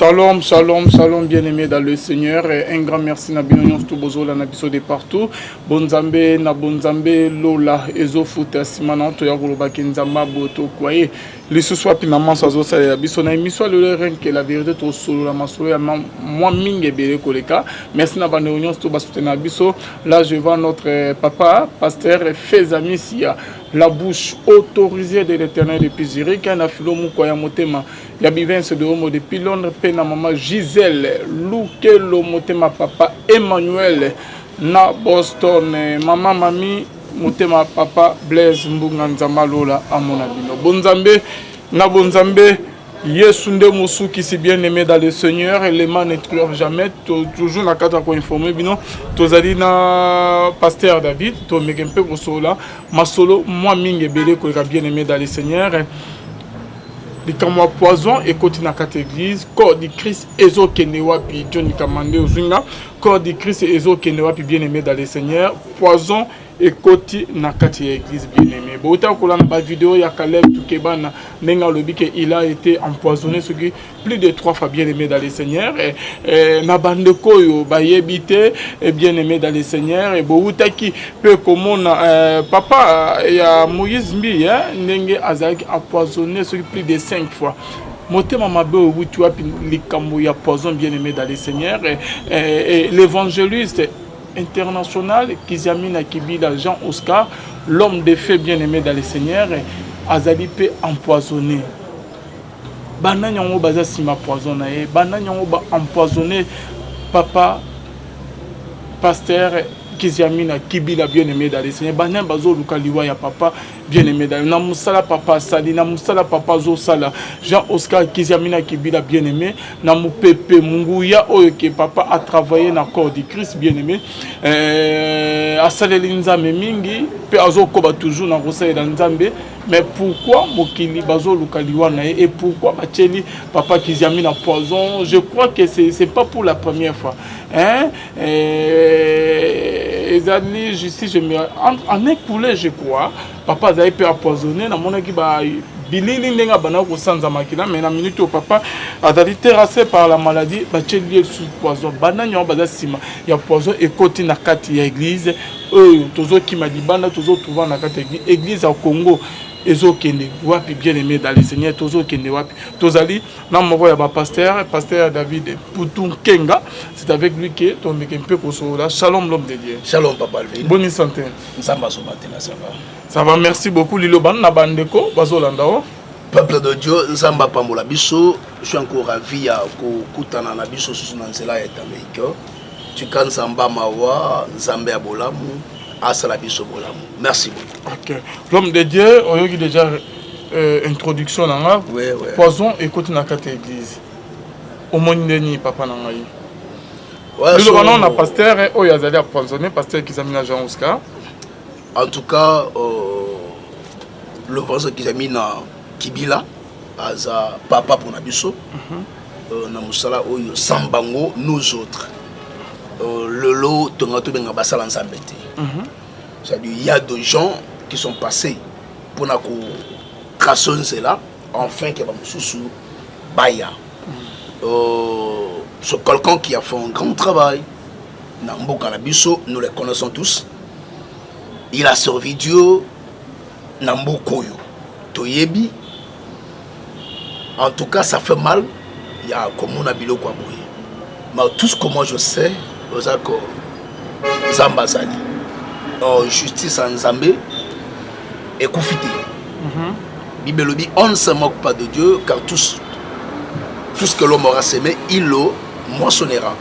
Shalom, shalom, shalom, bien-aimés dans le Seigneur. Un grand merci na binonyon stubozola na biso de partout. Bonzambe na bonzambe lola ezo futa simana to ya goloba kenzamba boto kwaye. Lisu soit pinaman sazo sa ya biso na émission le rien que la vérité to solo la masolo ya moi minge bele koleka. Merci na banonyon sto basutena biso. Là je vois notre papa pasteur Fezami Sia. La bouche autorisée de l'Éternel depuis Zurich, qui a filo mukoya motema. Ya bivense de homo depuis Londres, pena maman Gisèle, Louke lo motema papa Emmanuel, na Boston, maman mami motema papa Blaise Mbunga Nzamba Lola amona bino. Bonzambe, na bonzambe, Yesunde Moussou qui si bien aimé dans le Seigneur, et les mains ne pleurent jamais, toujours na kata ko informer bino, tozali na pasteur David, to mekempe ko sola, masolo moi mingi belé ko bien aimé dans le Seigneur. Les camois poison et côté na kata église, corps du Christ ezo kenewa pi Johnny Kamande ozunga, corps du Christ ezo kenewa pi bien aimé dans le Seigneur, poison et côté na kati église bien-aimé. Bota kola na ba vidéo ya Caleb Tukebana nenga lobi que il a été empoisonné ce qui plus de 3 fois bien-aimé dans le Seigneur et na bande koyo ba yebité et bien-aimé dans le Seigneur et bota ki peut comme papa ya Moïse Mbi nenge azaki empoisonné ce qui plus de 5 fois. Motema mabe obu tu as likambo ya poison bien-aimé dans le Seigneur et l'évangéliste international Kizamina Kibila Jean Oscar, l'homme de feu bien-aimé dans le Seigneur, azali pe empoisonné. Bananyango baza sima poisonné, bananyango ba empoisonné papa pasteur Kizamina Kibila bien-aimé dans le Seigneur, banan bazo lukaliwa ya papa bien-aimé dans na musala papa sali na musala papa zo sala Jean Oscar Kizamina Kibila bien-aimé na mupepe munguya oyo ke papa a travaillé na corps du Christ bien-aimé asaleli nzambe mingi pe azokoba toujours na kosala na nzambe. Mais pourquoi mokili bazo lukaliwa na et pourquoi bacheli papa Kizamina poison? Je crois que c'est pas pour la première fois hein. Ezali justice je me en écoulé je crois papa a été empoisonné na monaki ba bilili ndenga bana ko sanza makila mais na minute au papa a été terrassé par la maladie bacheli sous poison bananya baza sima ya poison et côté na kati ya église tozo ki madibana tozo trouver na kati église au Congo ezo kende wapi bien-aimé dans le Seigneur tozo kende wapi tozali na moko ya ba pasteur David Poutou Kenga. C'est avec lui que ton mekempe ko sola. Shalom l'homme de Dieu. Shalom papa Alvin. Bonne santé. Nzamba so matela ça va. Ça va, merci beaucoup Lilo ban na bandeko bazolanda o. Peuple de Dieu, Nzamba pambola biso, je suis encore ravi à kutana na biso sous na nzela ya Amérique. Tu kan Nzamba mawa, Nzambe abolamu. Merci beaucoup. Ok. L'homme de Dieu, on a eu déjà introduction là. Oui. Poison écoute na kate église. Au monde ni papa na ngai. Ouais. Le on a pasteur o yazali a poisonné pasteur Kizamina Jean Oscar. En tout cas le pasteur Kizamina Kibila aza papa pour nabiso. Na musala oyo sambango nous autres. Le lot tongato benga basala ensemble. C'est-à-dire il y a des gens qui sont passés pour na ko krasson cela enfin que ba mususu baya. C'est quelqu'un qui a fait un grand travail na mboka na biso, nous les connaissons tous. Il a servi Dieu na mbokoyo toyebi. En tout cas ça fait mal, il y a comme on a biloko aboye. Mais tout ce que moi je sais ozako Zamba Zali. Justice en Zambé et Koufité. Bible dit on ne se moque pas de Dieu car tout ce que l'homme aura semé, il le moissonnera.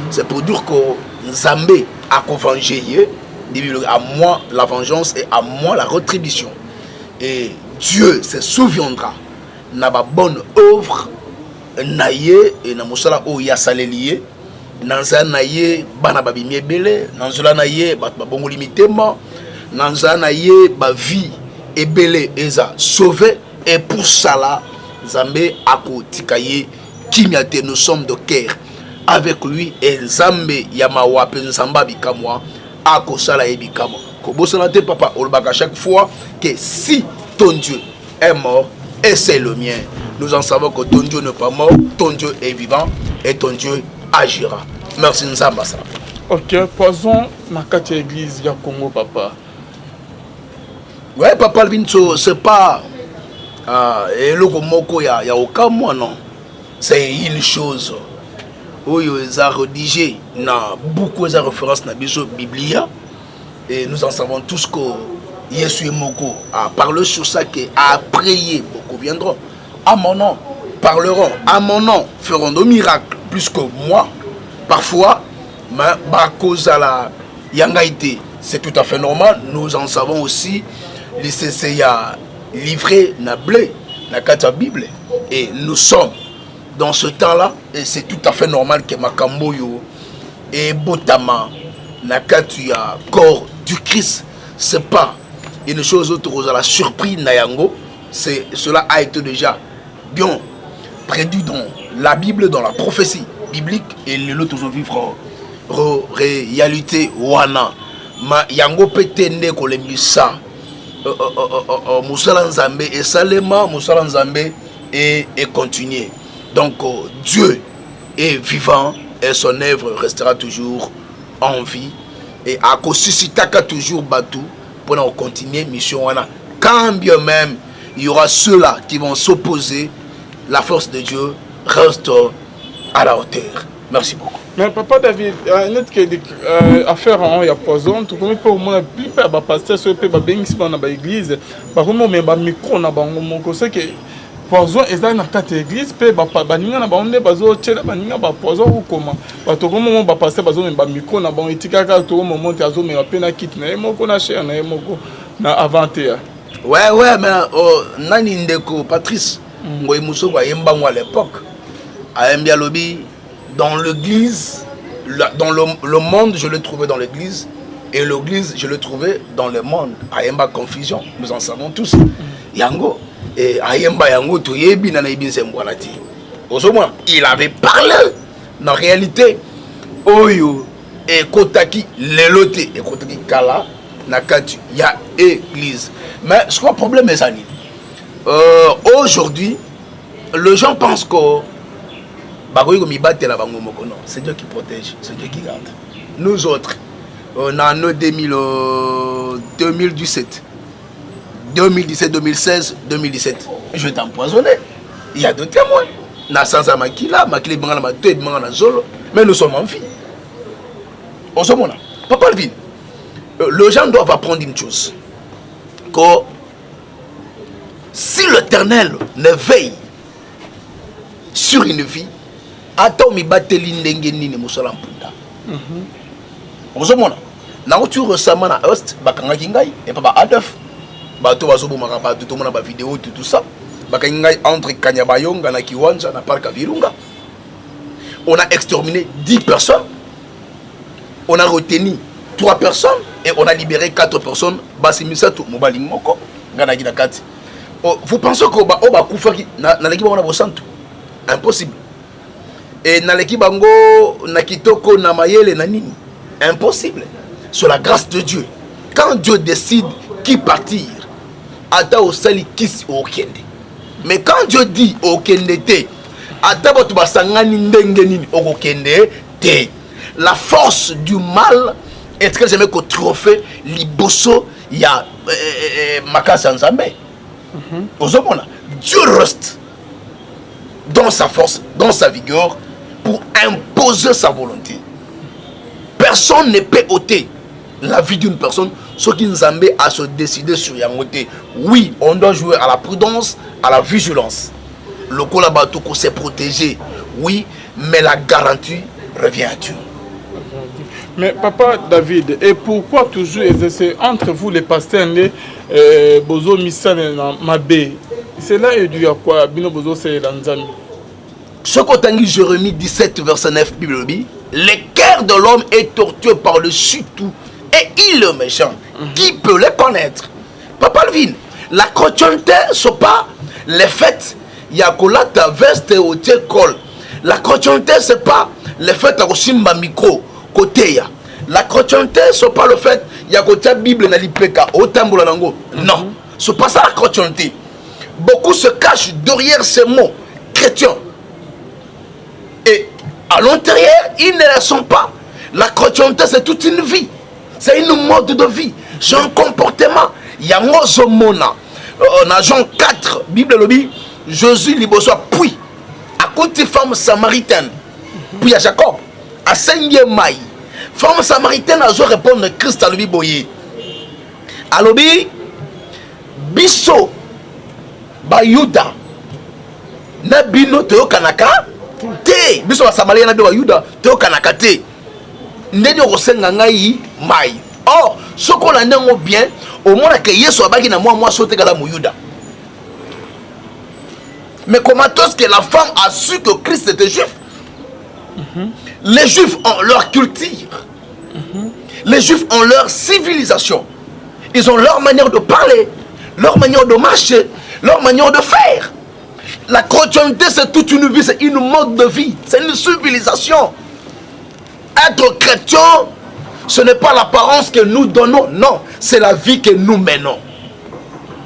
C'est pour dire que Zambé a vengé, à moi la vengeance et à moi la rétribution. Et Dieu se souviendra na ba bonne œuvre naye et na musala o ya salelié. Nanza naye bana babimie belé nanzola naye bat babongo limitema nanza naye ba vie et belé eza sauvé et pour cela Zambé akotikaye kimiate nous sommes de cœur avec lui et Zambé yamawa pe nzamba bikamwa akosala e bikamwa ko bosala te papa olbaka chaque fois que si ton Dieu est mort et c'est le mien nous en savons que ton Dieu n'est pas mort, ton Dieu est vivant et ton Dieu agira. Merci Nzamba. Ok, poison dans l'église ya Congo, papa. Ouais, papa Vinso, c'est pas et le moko y a aucun mois, non. C'est une chose où ils ont rédigé beaucoup de références dans la Bible. Et nous en savons tous que Yesu et Moko a parlé sur ça, a prié, beaucoup viendront à mon nom, parleront à mon nom, feront des miracles plus que moi. Parfois, mais à cause de la yangaïté, c'est tout à fait normal. Nous en savons aussi, les CCA livré na blé, na kata Bible. Et nous sommes dans ce temps-là, et c'est tout à fait normal que Makamboyo et Botama, na kata corps du Christ, c'est pas une chose autre à la surprise Nayango. Cela a été déjà bien prédit dans la Bible, dans la prophétie biblique, et l'autre vivre réalité wana ma yango petende kolembisa musala nzambe et salema musala nzambe et continuer. Donc Dieu est vivant et son œuvre restera toujours en vie et à suscitaka toujours batou pour continuer mission wana. Quand bien même il y aura ceux-là qui vont s'opposer, la force de Dieu reste à la hauteur. Merci beaucoup. Mais papa David, affaire il y a poison, tout comme pour moi, plus pas pasteur, soit pas bénisse dans l'église, par contre, mais micro na bango mon c'est que poison est dans la carte église, pe baninga na bango bazo tchela baninga ba poison ou comment, ba to comme mon pasteur bazo mais micro na bango etika ka to moment azo mais pena kit na moko na cher na moko na avanter. Ouais, mais nani ndeko Patrice, ngoy musoko ayembango à l'époque, ayembia lobby. Dans l'église, dans le monde, je le trouvais dans l'église, et l'église, je le trouvais dans le monde. Ayemba confusion, nous en savons tous. Yango, et Ayemba Yango, il avait parlé, en réalité, Oyo, et Kotaki, Lelote, et Kotaki Kala, Nakatu, il y a église. Mais ce que le problème est ça. Aujourd'hui, les gens pensent que c'est Dieu qui protège, c'est Dieu qui garde. Nous autres, en année 2017, 2017, 2016, 2017, je vais t'empoisonner. Il y a deux témoins. Mais nous sommes en vie. Papa Alvin, les gens doivent apprendre une chose. Que si l'Éternel ne veille sur une vie, ata mi bateli ndenge nini musala mpunda ozomona na otu récemment na Est bakangaki ngai et pas Adolf bato bazobomaka bato tomona ba vidéo tout ça bakangi ngai entre Kanyabayonga na Kiwanja na parc Virunga. On a exterminé 10 personnes, on a retenu 3 personnes et on a libéré 4 personnes. Basimisato mobali moko ngana gina kati. Vous pensez que ba kufaki na l'équipe on a bosanto? Impossible. Et dans l'équipe bango na kitoko na mayele na nini, impossible. Sur la grâce de Dieu, quand Dieu décide qui partir, ata osali kisi okende. Mais quand Dieu dit okende te, ata boto basangani ndenge nini okende te. La force du mal est que jamais que trophée liboso ya makasa nzambe. Dieu reste dans sa force, dans sa vigueur, pour imposer sa volonté. Personne ne peut ôter la vie d'une personne, ce qui nous amène à se décider sur Yangote. Oui, on doit jouer à la prudence, à la vigilance. Le Kolabatoko s'est protégé, oui, mais la garantie revient à Dieu. Mais papa David, et pourquoi toujours exercer entre vous les pasteurs Bozo Missan Mabé? C'est là et du à quoi Bino Bozo c'est l'Anzami. Ce qu'Otangi Jérémie 17 verset 9 Bible dit, le cœur de l'homme est tortueux par-dessus tout et il est méchant. Qui peut le connaître? Papa Alvin, la chrétienté c'est pas le fait yakola ta veste au col. La chrétienté c'est pas le fait à simba micro côté ya. La chrétienté c'est pas le fait yakotia Bible na lipeka au tambola nango. Non, c'est pas ça la chrétienté. beaucoup se cachent derrière ces mots chrétiens. Et à l'intérieur, ils ne le sont pas. La chrétienté, c'est toute une vie. C'est une mode de vie. C'est un comportement. Il y a un zomona. Dans Jean 4, Bible le dit, Jésus liboso puis à côté femme samaritaine. Puis à Jacob, à Saint-Maï. Femme samaritaine a dû répondre Christ à lui boyer. Alobi, biso, bayuda, nabino teo kanaka, te, biso wa Samaria nabino bayuda, teo kanaka te. Ndeni osenga ngai mai. Or, ce qu'on a dit bien, au moins que Yesu abaki na moi sauté kala muyuda. Mais comment est-ce que la femme a su que Christ était juif? Les juifs ont leur culture. Les juifs ont leur civilisation. Ils ont leur manière de parler, leur manière de marcher, leur manière de faire. La chrétienté, c'est toute une vie, c'est une mode de vie, c'est une civilisation. Être chrétien, ce n'est pas l'apparence que nous donnons, non, c'est la vie que nous menons.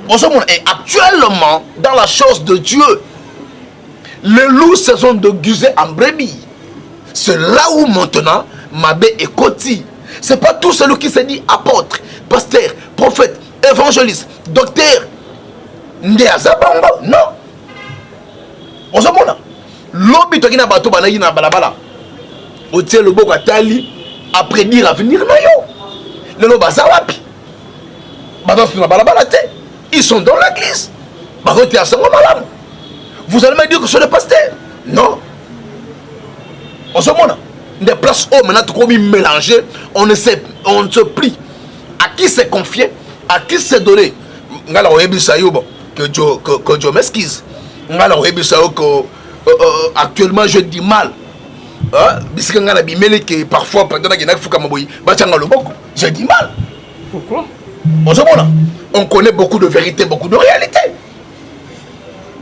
Et actuellement, dans la chose de Dieu, les loups se sont déguisés en brebis. C'est là où maintenant, Mabé et Koti. Ce n'est pas tout celui qui se dit apôtre, pasteur, prophète, évangéliste, docteur. Non. L'obi to kina bato bana na balabala. O tie le boko atali après dire l'avenir na yo. Le lo bazawapi. Bato na balabala te. Ils sont dans l'église. Bato te asango malam. Vous allez me dire que c'est le pasteur? Non. On se montre. Des places où maintenant tout comme mélangé, on ne se plie. À qui c'est confié? À qui c'est donné? Ngala oyebi sayo bon que Dieu m'excuse. Ngala oyebi sayo que actuellement je dis mal. Bisika ngala bimeli que parfois pendant que na fuka maboyi bachanga loboko. Je dis mal. Pourquoi? On se montre. On connaît beaucoup de vérité, beaucoup de réalité.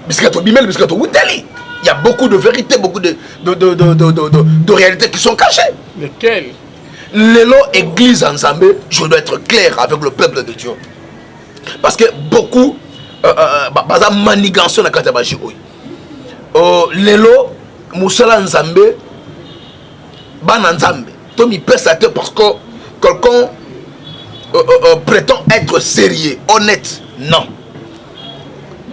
Bisika to bimeli, bisika to wuteli. Il y a beaucoup de vérités, beaucoup de réalités qui sont cachées. Lesquelles? L'élo église ensemble, je dois être clair avec le peuple de Dieu. Parce que beaucoup, baza manigance na kata baji oy. L'élo musala nzambe, bana nzambe. Tomi pesateur parce que quelqu'un prétend être sérieux, honnête. Non.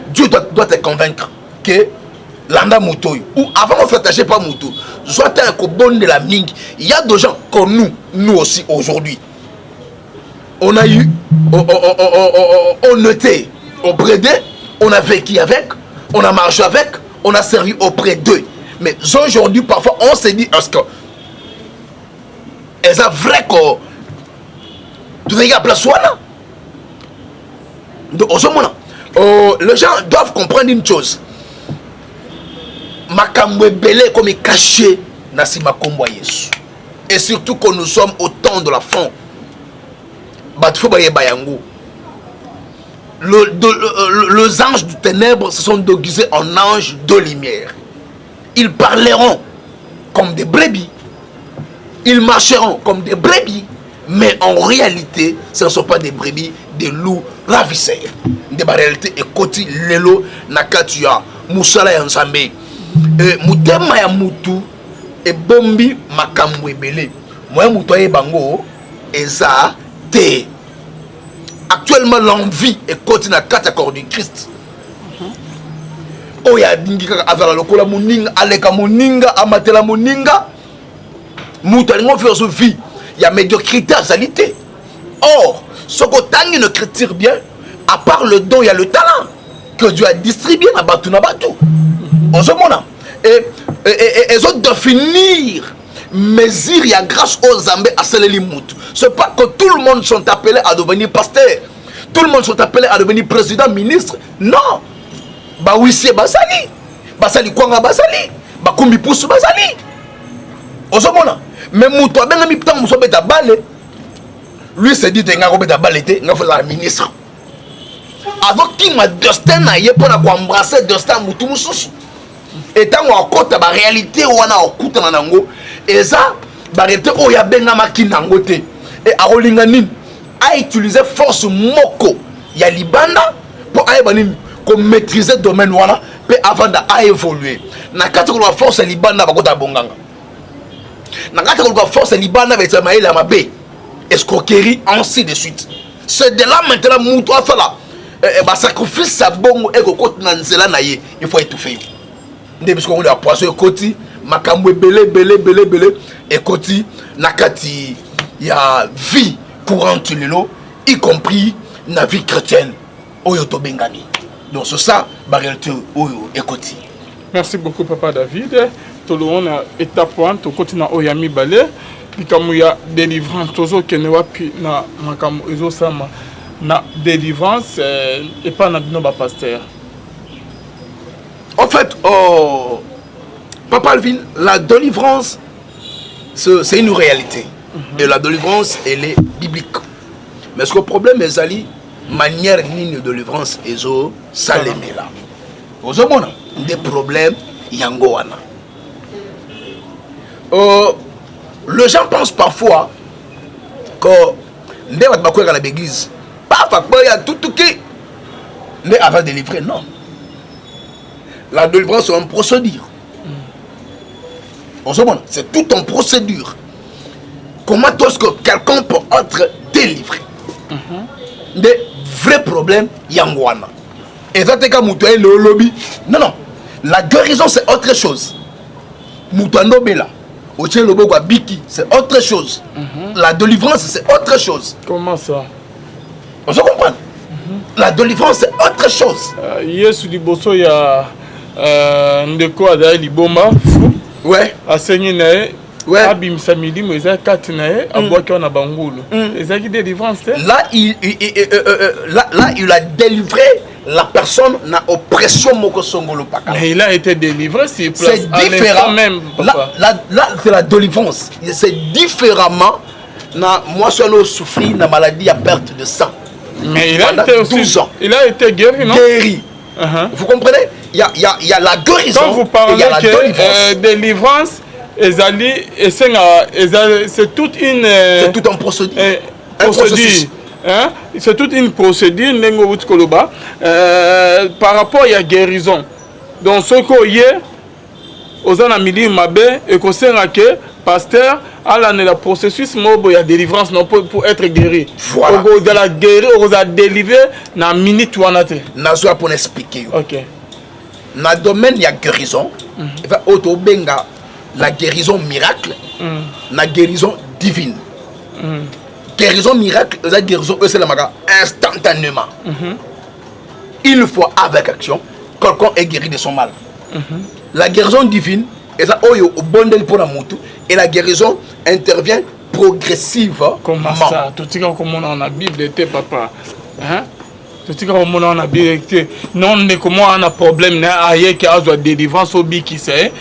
Dieu doit te convaincre que Landa Moutoy, ou avant de faire pas Moutou, soit un bon de la ming. Il y a des gens comme nous aussi aujourd'hui. On a eu, on était auprès d'eux, on a vécu avec, on a marché avec, on a servi auprès d'eux. Mais aujourd'hui, parfois, on se dit, est-ce que est-ce vrai que tu veux la place là? Donc, les gens doivent comprendre une chose. Makamwe belé comme est caché na sima kombo Yesu. Et surtout que nous sommes au temps de la fin. Les anges du ténèbre se sont déguisés en anges de lumière. Ils parleront comme des brebis. Ils marcheront comme des brebis. Mais en réalité, ce ne sont pas des brebis, des loups ravisseurs. Des réalités et koti lelo nakatua musala yansambe. Mutema ya mutu e bombi makambo ebele. Moi mutu aye bango eza te. Actuellement l'envie est continue à 4 accords du Christ. Oya dingi kaka azala lokola muninga aleka muninga amatela muninga. Mutu alingo faire sa vie. Il y a médiocrité à salité. Or, ce que tangi ne critique bien, à part le don, il y a le talent que Dieu a distribué na batu na batu. On se montre. Et ils ont définir mesure, il y a grâce aux Zambés à celle limite. C'est pas que tout le monde sont appelés à devenir pasteur. Tout le monde sont appelés à devenir président, ministre. Non. Bah oui, c'est Basali. Basali Kwanga Basali. Bah Kumbi Poussou Basali. On se montre. Mais Moutou a bien mis tant Moussou Beta Balé. Lui s'est dit, nga Beta Balé, nga fait la ministre. Avec qui m'a destin a yé pour embrasser destin Moutou Moussou. Et tant qu'on a la réalité, on a écouté nango. Et ça, la réalité, on a bien maki nangote. Et à Rolinganin, a utilisé force moko. Il y a Libanda pour aller banin. qu'on maîtrise le domaine avant d'évoluer. Na kati ko force libana ba kota bonganga. Na kati ko force libana ba tsama ila mabe. Escroquerie ainsi de suite. C'est de là maintenant muto a fait là sacrifice sa bongo et ko kota nzela na ye, il faut étouffer. Ndé parce qu'on a poisson koti makambo belé et koti na kati ya vie courante lelo y compris na vie chrétienne oyo to bengani. Donc c'est ça la réalité oyo ekoti. Merci beaucoup Papa David. Tout le monde a étape 1 to continue oyami balé likamu ya délivrance tozo kenewa pi na makamu ezo sama na délivrance et pas na bino ba pasteur. En fait Papa Alvin, la délivrance c'est une réalité. Et la délivrance elle est biblique. Mais ce que le problème est ali manière ni de délivrance ezo salemela. Vous avez des problèmes yangoana. Les gens pensent parfois que ndé va bakoué dans l'église. Parfois il y a tout qui mais avant de délivrer non. La délivrance c'est une procédure. C'est tout en procédure. Comment est-ce que quelqu'un peut être délivré? Des vrais problèmes yangoana. Et ça c'est comme le lobby. Non non. La guérison c'est autre chose. Moutando bela. Oche lobo kwa biki c'est autre chose. La délivrance c'est autre chose. Comment ça? On se comprend. La délivrance c'est autre chose. Yesu liboso ya ndeko ada liboma fou. Ouais. Asenyi na ouais. Abimisa milimo eza kati na ye abwaki na bangulu. Ezaki délivrance. Là il a délivré la personne na oppression moko songolo paka. Mais il a été délivré si place. C'est différent même. Là c'est la délivrance. C'est différemment na moi seul souffrir na maladie à perte de sang. Mais il a été aussi 12 ans. Il a été guéri, non? Guéri. Vous comprenez? Il y a la guérison. Quand vous parlez de délivrance, c'est toute une... c'est tout un procédure. Hein? C'est toute une procédure par rapport à la guérison. Donc ce qu'on y est, aux anamili mabé et qu'on sait que pasteur à le processus il y a délivrance non pour être guéri. Voilà. De la guérir, on a délivré dans minute ou en Nazoa pour expliquer. OK. Dans le domaine il y a guérison. Il va autobenga la guérison miracle, la guérison divine. Guérison miracle, la guérison c'est la maga instantanément. Une fois avec action, quelqu'un est guéri de son mal. La guérison divine, et ça oyo au bondel pour la moto, et la guérison intervient progressivement. Comment ça? Tout ce qu'on a dans la Bible était papa. Hein? Tout ce qu'on a dans la Bible était non mais comment on a problème n'a ailleurs qui a besoin de délivrance au bi qui sait.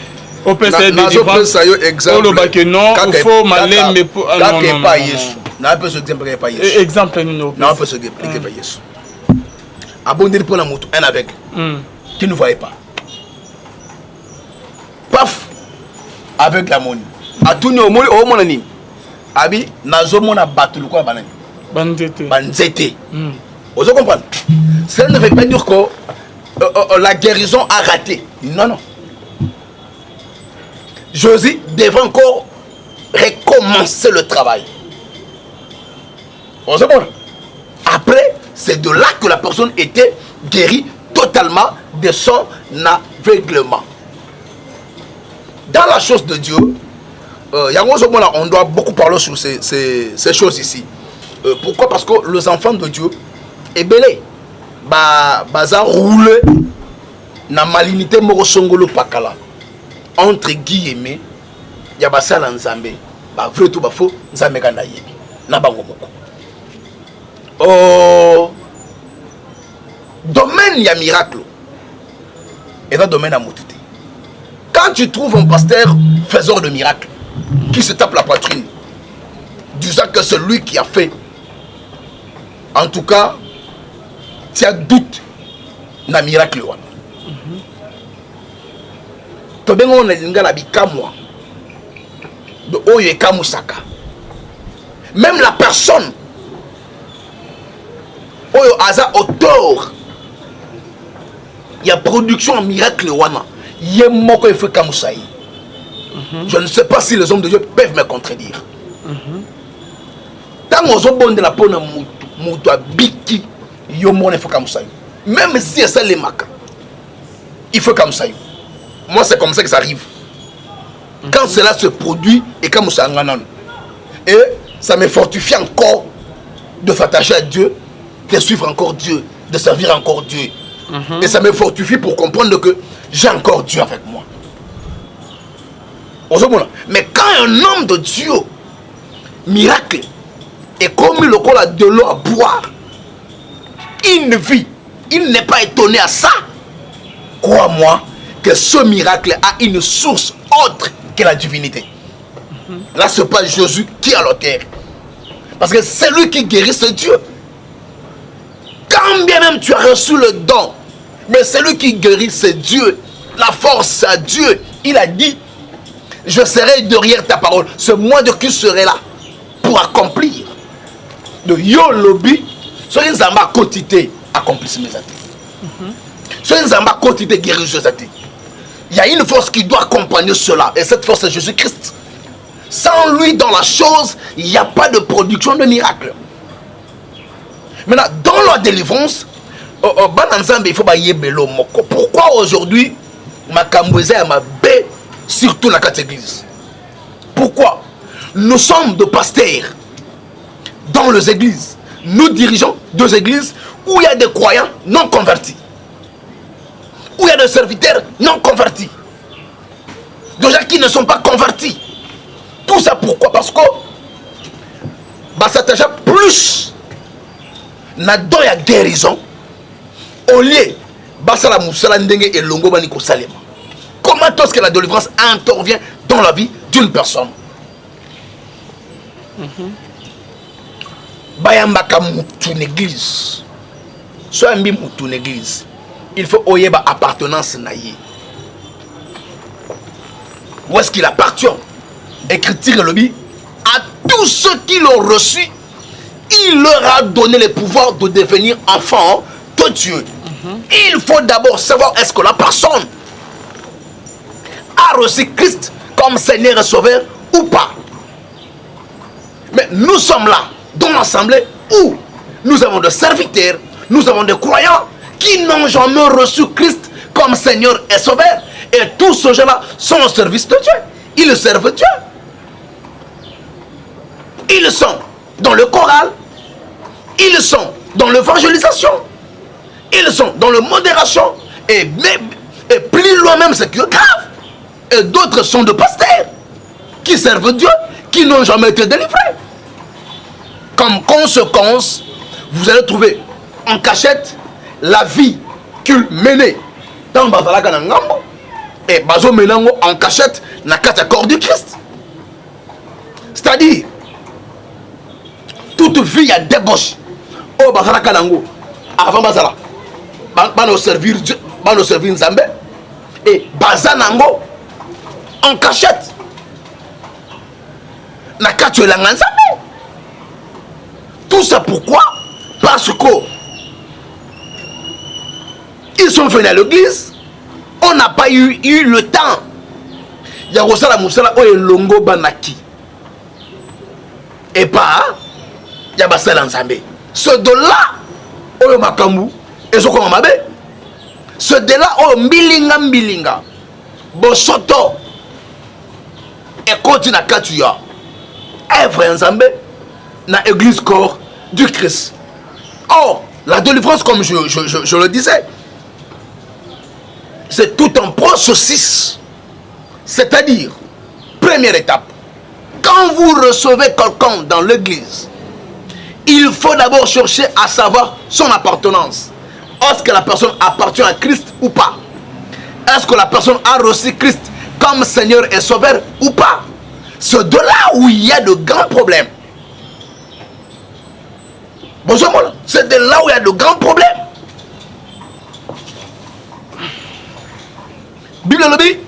Au PC délivrance. Exemple. Non, il faut m'aller mais pour non pas Yesu. Na peut se exemple pas Yesu. Exemple nous. Na peut se exemple pas Yesu. Abondel pour la moto un avec. Qui ne voyait pas. Paf avec la monnaie. A tout au monani. Abi nazo mona batulu quoi banani. Banzete. Vous comprenez? Ça ne veut pas dire que la guérison a raté. Non non. Josie devrait encore recommencer le travail. Vous comprenez? Après, c'est de là que la personne était guérie totalement de son aveuglement. Dans la chose de Dieu, on doit beaucoup parler sur ces choses ici. Pourquoi? Parce que les enfants de Dieu, est belé. Baza roule na malinité moko songolo pakala. Entre guillemets, il y a basala nzambe. Ba vrai tout ba faux, nzambe kanda yebi. Na bango moko. Domaine il y a miracle. Et dans domaine à motité. Quand tu trouves un pasteur faiseur de miracles qui se tape la poitrine, disant que c'est lui qui a fait, en tout cas, tu as doute dans le miracle. Tu as un lingala bikamwa de oye kamusaka. Même la personne oyo aza auteur il y a production en miracle wana. Yemoko il faut kamusaï. Je ne sais pas si les hommes de Dieu peuvent me contredire. Tant aux hommes de la peau mutu biki yomone il faut kamusaï. Même si c'est les macs, il faut kamusaï. Moi c'est comme ça que ça arrive. Quand cela se produit et comme ça et ça me fortifie encore de s'attacher à Dieu, de suivre encore Dieu, de servir encore Dieu. Et ça me fortifie pour comprendre que j'ai encore Dieu avec moi. Mais quand un homme de Dieu, miracle, est commis le col à de l'eau à boire, il ne vit, il n'est pas étonné à ça. Crois-moi que ce miracle a une source autre que la divinité. Là, ce n'est pas Jésus qui est à l'autel. Parce que c'est lui qui guérit, c'est Dieu. Quand bien même tu as reçu le don, mais celui qui guérit, c'est Dieu. La force, c'est Dieu. Il a dit, je serai derrière ta parole. C'est moi de qui serai là pour accomplir. De yo lobby, soyez zamba quotité accomplisse mes actes. Soyez zamba quotité guérir ses actes. Il y a une force qui doit accompagner cela. Et cette force, c'est Jésus-Christ. Sans lui dans la chose, il n'y a pas de production de miracle. Maintenant, dans la délivrance, il faut pourquoi aujourd'hui ma cambouza ma baie surtout la catégorie. Pourquoi? Nous sommes de pasteurs dans les églises. Nous dirigeons deux églises où il y a des croyants non convertis, où il y a des serviteurs non convertis, des gens qui ne sont pas convertis. Tout ça pourquoi? Parce que s'attache plus na don ya guérison au lieu basala musala ndenge et longo bani ko salema. Comment est-ce que la délivrance intervient dans la vie d'une personne? Bayambaka mutu l'église. Soit mbi mutu l'église. Il faut oyeba appartenance naïe. Où est-ce qu'il appartient? Écriture le dit à tous ceux qui l'ont reçu, il leur a donné le pouvoir de devenir enfants de Dieu. Il faut d'abord savoir est-ce que la personne a reçu Christ comme Seigneur et Sauveur ou pas. Mais nous sommes là dans l'assemblée où nous avons des serviteurs, nous avons des croyants qui n'ont jamais reçu Christ comme Seigneur et Sauveur. Et tous ces gens-là sont au service de Dieu. Ils servent Dieu. Ils sont dans le choral, ils sont dans l'évangélisation, ils sont dans la modération, et plus loin même, c'est grave. Et d'autres sont de pasteurs qui servent Dieu, qui n'ont jamais été délivrés. Comme conséquence, vous allez trouver en cachette la vie qu'ils menaient dans Bazalaka Nangambo et Bazo Menango en cachette dans le corps du Christ. C'est-à-dire, toute vie a débauche. Oh, Bazalaka Nango, avant Bazala, Bano servir Dieu, Bano servir Nzambe, et Bazanango en cachette. Nakatu Langanzambe. Tout ça pourquoi? Parce que ils sont venus à l'église, on n'a pas eu le temps. Il y a Rosala Moussala ou Longo Banaki. Et pas, il y a Basala Nzambe. Ce de-là, ou Makambu, et ce qu'on m'a dit, ce de-là, ou Mbilinga, Bosoto, et continue à Katuya. Œuvre Nzambe, na église corps du Christ. Or, la délivrance, comme je le disais, c'est tout un processus. C'est-à-dire, première étape, quand vous recevez quelqu'un dans l'église, il faut d'abord chercher à savoir son appartenance. Est-ce que la personne appartient à Christ ou pas? Est-ce que la personne a reçu Christ comme Seigneur et Sauveur ou pas? C'est de là où il y a de grands problèmes. Bonjour, c'est de là où il y a de grands problèmes. Bible le dit,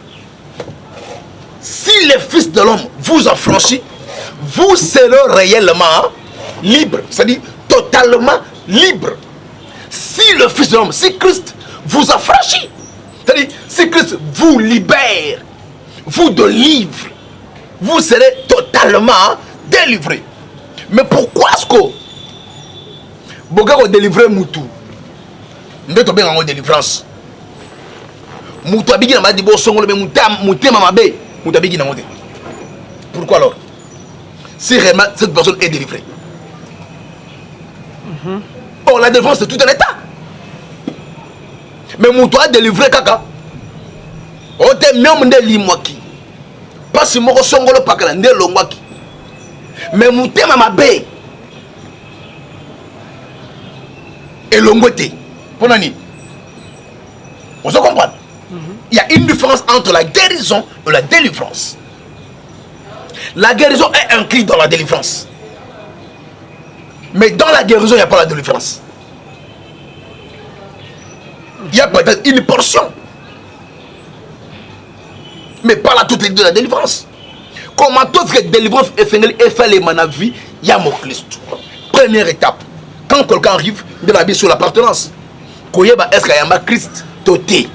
si le Fils de l'homme vous affranchit, vous serez réellement libre, c'est-à-dire totalement libre. Si le Fils de l'homme, si Christ vous affranchit. C'est-à-dire, si Christ vous libère, vous délivre, vous serez totalement délivré. Mais pourquoi est-ce que vous avez délivré Moutou? Vous avez bien en délivrance. Moutou a bien dit bon son mais Moutou mamabe, Moutou a bien dit. Pourquoi alors? Si réellement cette personne est délivrée. Or la délivrance c'est tout un état. Mais Moutou a délivré kaka. O te même de limwaki. Pas si moko songolo pakala nde longwaki. Mais Moutou mamabe. Et l'ongouette. Pour nani? On se comprend? Il y a une différence entre la guérison et la délivrance. La guérison est incluse dans la délivrance. Mais dans la guérison, il n'y a pas la délivrance. Il y a peut-être une portion. Mais pas la totalité de la délivrance. Comment toute délivrance est fait les manavis, il y a mon Christ. Première étape. Quand quelqu'un arrive de la vie sur l'appartenance, est-ce qu'il y a un Christ toté?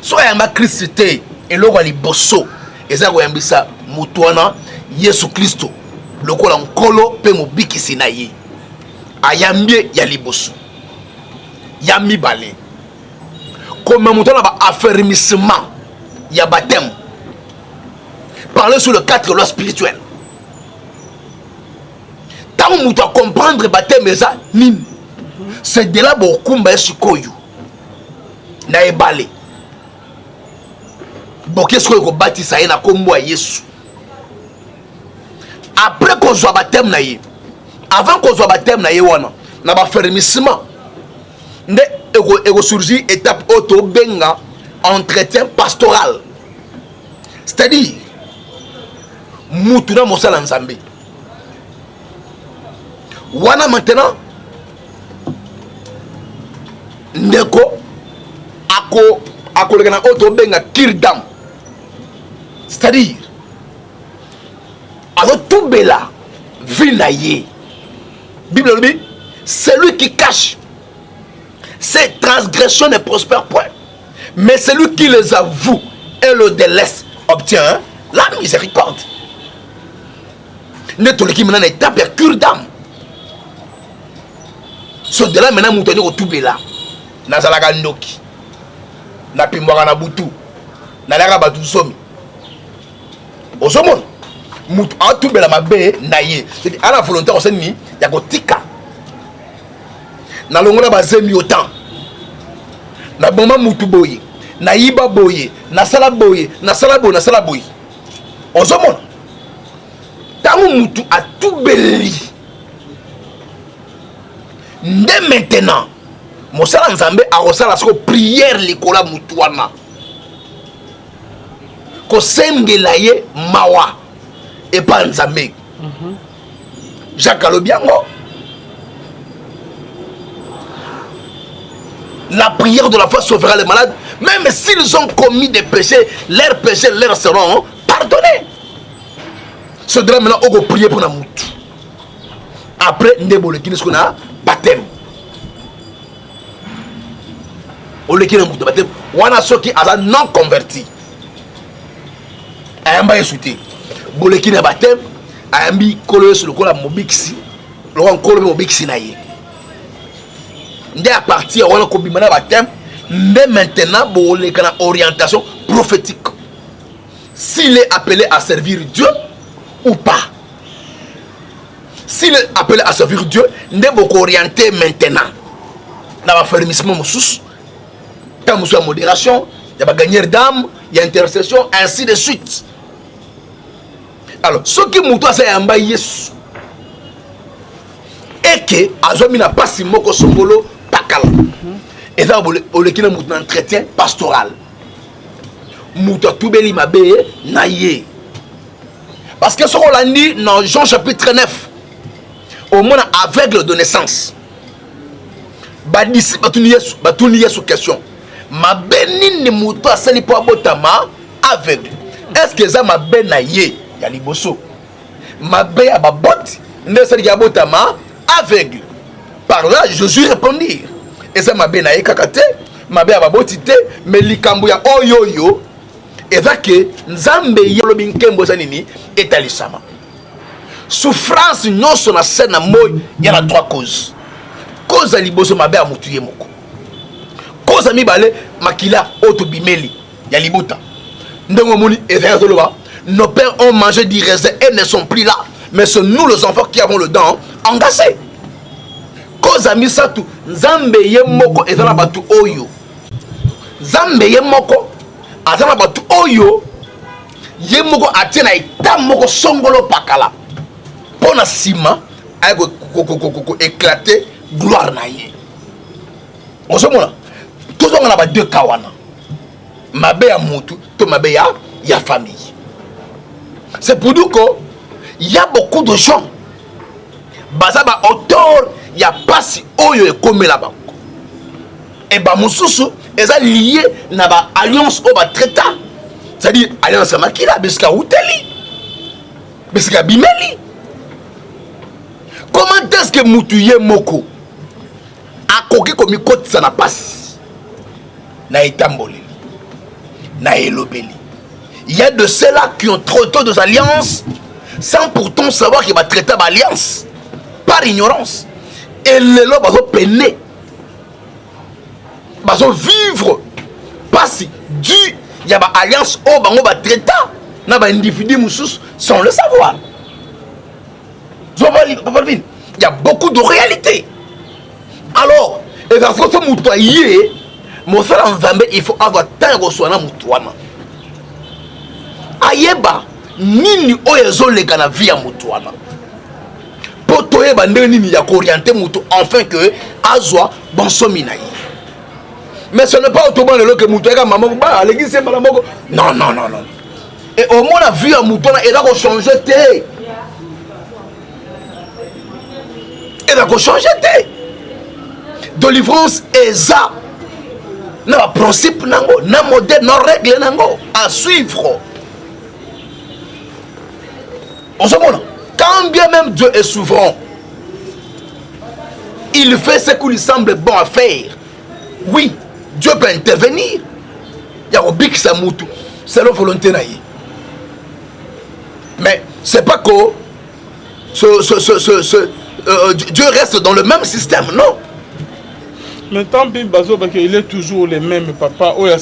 Soit il y a un Christ toté, et l'eau est bosso. Et ça, il y a un moutouana, Yesu Christo. Le col en colo, pe mo biki sinaye. Ayambie, il y a les bosso. Yami balé. Comme moutouana va affermissement, il y a baptême. Parler sur le 4 lois spirituelles. Tant que tu comprendre le baptême, c'est de là que tu as sukoyu. Na ebale. Qu'est-ce que tu baptise na kombo Yesu. Après qu'on soit baptême na ye, avant qu'on soit baptême na ye wana, na ba fermissement. Ne ego surgit étape auto benga entretien pastoral. C'est-à-dire Moutuna Mosala Nzambe. Wana maintenant ndeko ako legana auto benga kirdam. C'est-à-dire alors tout bela vinaye. Bible dit celui qui cache ses transgressions ne prospère point, mais celui qui les avoue et le délaisse obtient la miséricorde. Ne toliki maintenant étape ya cure d'âme. So de là maintenant moutoni ko tout bela. Nazalaka ndoki. Na pimbwaka na butu. Na laka batu somi. Osomon. Moutou a tout bela mabe na ye. C'est à la volonté on seni ya ko tika. Na longola bazemi autant. Na bomba moutou boye. Na yiba boye. Na sala boye. Na sala boye. Na sala boye. Osomon. Tant moutou a tout beli. Dès maintenant, Mosala Nzambe a reçu la prière likola mutuana. Ko sengelaye mawa et pas Nzambe. Jacques Alobiango. La prière de la foi sauvera les malades, même s'ils ont commis des péchés leur seront pardonnés. Ce drame maintenant, on va prier pour la moutou. Après, ndebole qui nous a baptême. On le qui nous a baptême. On a ceux qui sont non convertis. Ayamba esouté. Bole qui nous a baptême. Ayambi kolo sur le col à Mobixi. Le roi kolo Mobixi naïe. Ndé à partir on a combimana baptême. Mais maintenant, bole qui a orientation prophétique. S'il est appelé à servir Dieu ou pas. S'il est appelé à servir Dieu, il est beaucoup orienté maintenant. Dans l'affermissement, il y a modération, il y a gagner d'âme, il y a intercession, ainsi de suite. Alors, ce qui m'a fait un Yesu et que Azomi n'a pas si moko songolo pakala. Et là, on a un entretien pastoral. Mouta toubeli mabe naye. Parce que ce qu'on a dit dans Jean chapitre 9. Au moins aveugle de naissance. Badisi batuni yesu question. Ma benine muto asali po abotama aveugle. Est-ce que ça ma benaye ya liboso? Ma be ya babot ne sali ya botama aveugle. Par là Jésus répondit. Et ça ma benaye kakate mabe ya baboti te mais likambo ya oyoyo eza ke nzambe yolobi nkembo eza nini etalisama souffrance nyonso na scène na moi ya na trois causes cause ya liboso mabe ya mutu ye moko cause ya mibale makila oyo tobimeli ya libota ndenge omoni ezali azoloba nos pères ont mangé du raisin et ne sont plus là mais c'est nous les enfants qui avons le dent engagé cause ya misato nzambe ye moko eza na bato oyo nzambe ye moko aza na bato oyo ye moko atie na eta moko songolo pakala mpo na nsima aye koéclate gloire na ye ozomona tozonga na ba2 ka wana mabe ya mutu to mabe ya famille c'est pour dire que il y a beaucoup de gens baza ba auteur ya pasi oyo ekomela bango et ba mosusu eza lié na ba alliance o ba traita c'est-à-dire alliance ya makila bisika uteli bisika bimeli. Comment est-ce que mutu ye moko akoki komikotisa na pasi na etamboleli na elobeli? Il y a de ceux-là qui ont trop tôt des alliances sans pourtant savoir qu'ils vont traiter d'alliance par ignorance. Et les lois vont peiner, vont vivre parce que il y a une alliance au bango va traiter na ba individu musus sans le savoir. Il y a beaucoup de réalités. Alors, et parce que ce moutoyer, mon frère en Zambé, il faut avoir temps de soigner moutoana. Ayeba, nini oyezo lega na vie ya moutoana. Poto yeba nini ya orienter moutou enfin que azwa bonsomi na ye. Mais ce n'est pas autrement le que moutoya maman ba l'église c'est pas moko. Non non non non. Et au moins la vie ya moutoana elle a changé té. Elle a changé té. Délivrance est ça. Na principe nango, na modèle, na règle nango à suivre. On se voit. Quand bien même Dieu est souverain, il fait ce qu'il lui semble bon à faire. Oui, Dieu peut intervenir. Il y a un big samoutou. C'est la volonté naïe. Mais c'est pas que Dieu reste dans le même système, non. Mais tant pis, il est toujours le même papa. Oh, il y a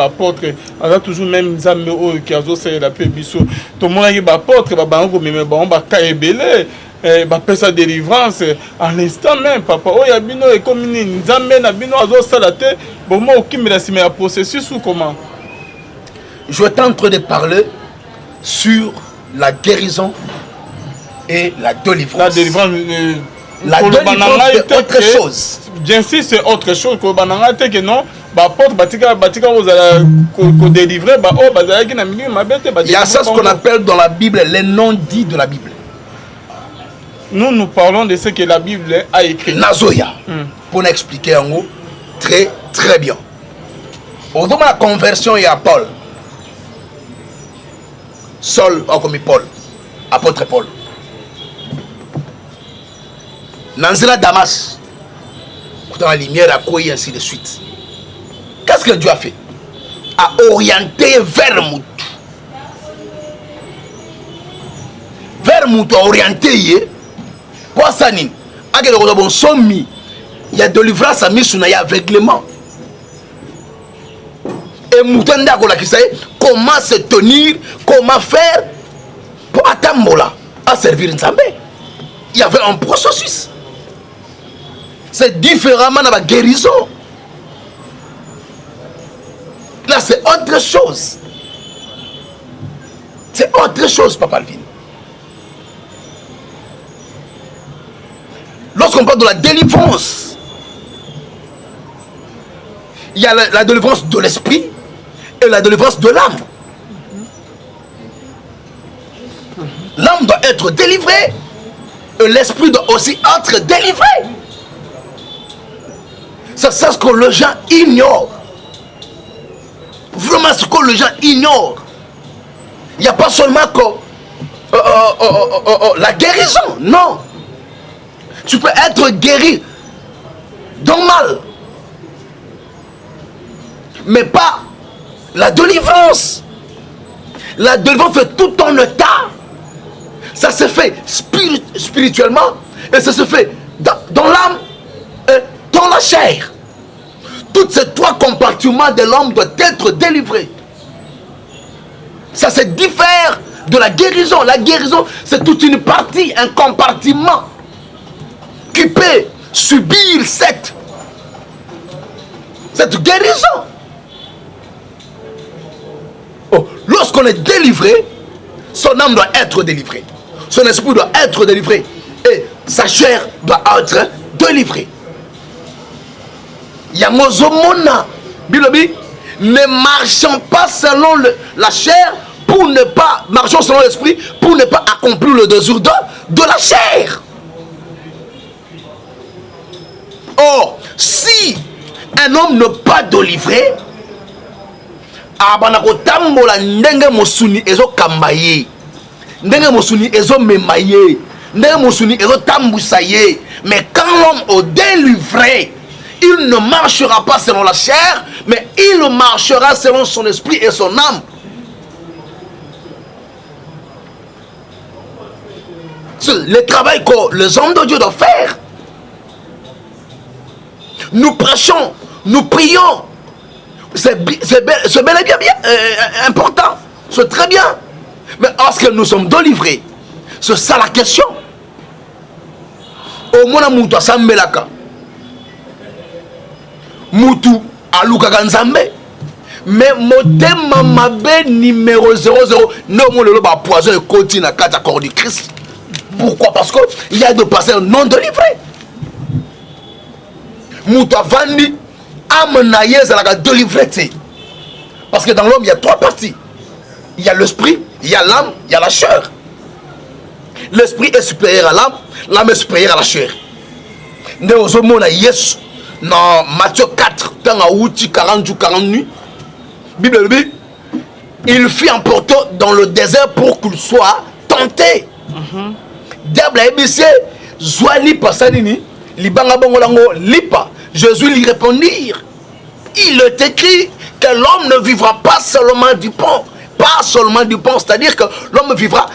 apôtre. Il y a toujours même Zambé qui a fait la paix. Tout le monde a apôtre. Il y a sa délivrance. À l'instant même, papa. Oh, il y a bino et comme Zambé na bino azo salate. Bon, moi, qui me laisse mais processus ou comment? Je suis en train de parler sur la guérison et la délivrance. La délivrance. La délivrance c'est autre chose. J'insiste, c'est autre chose. Que non, il y a ça ce qu'on appelle dans la Bible les non-dits de la Bible. Nous parlons de ce que la Bible a écrit. Nazoya, pour expliquer en gros très très bien. Au moment de la conversion, il y a Paul. Saul, comme Paul, apôtre Paul. Nanzela Damas, dans la lumière, à quoi et ainsi de suite. Qu'est-ce que Dieu a fait? A orienté vers Moutou. Vers Moutou, a orienté. Pour ça, il y a délivrance à Missouna, il y a aveuglement. Et Moutou, comment se tenir, comment faire pour attendre à servir Nzambe. Il y avait un processus. C'est différemment dans la guérison. Là, c'est autre chose. C'est autre chose, Papa Alvin. Lorsqu'on parle de la délivrance, il y a la délivrance de l'esprit et la délivrance de l'âme. L'âme doit être délivrée et l'esprit doit aussi être délivré. C'est ce que les gens ignorent. Vraiment ce que les gens ignorent. Il n'y a pas seulement que la guérison. Non. Tu peux être guéri d'un mal. mais pas la délivrance. La délivrance fait tout en état. Ça se fait spirituellement et ça se fait dans l'âme et dans la chair. Tous ces trois compartiments de l'homme doivent être délivrés. Ça se diffère de la guérison. La guérison, c'est toute une partie, un compartiment qui peut subir cette guérison. Oh, lorsqu'on est délivré, son âme doit être délivrée. Son esprit doit être délivré. Et sa chair doit être délivrée. Yamozomona, Bilobi, ne marchons pas selon la chair pour ne pas, marchons selon l'esprit pour ne pas accomplir le désir de la chair. Or, si un homme n'est pas délivré, abanakotambola ndenge mosuni ezo kambaye, ndenge mosuni ezo memaye, ndenge mosuni ezo tambusaye. Mais quand l'homme est délivré, il ne marchera pas selon la chair, mais il marchera selon son esprit et son âme. C'est le travail que les hommes de Dieu doivent faire. Nous prêchons, nous prions. C'est bel et bien, important. C'est très bien. Mais lorsque nous sommes délivrés, c'est ça la question. Au moins, nous doit s'embelaka. Mutu alukaka nzambe, mais motema mabe numéro 00 non mon le ba poison et continue à quatre corps du Christ. Pourquoi? Parce que il y a des personnes non délivrées. Mutu avandi amenaye zalaka délivré. Parce que dans l'homme il y a trois parties. Il y a l'esprit, il y a l'âme, il y a la chair. L'esprit est supérieur à l'âme, l'âme est supérieure à la chair. Ne ozomona Yesu dans Matthieu 4, dans la 40 jours, 40 nuits, Bible dit, il fut emporté dans le désert pour qu'il soit tenté. Diable a ébissé, Zouani Passanini, Libanga Bongolango, Lipa. Jésus lui répondit, il est écrit que l'homme ne vivra pas seulement du pain, pas seulement du pain, c'est-à-dire que l'homme vivra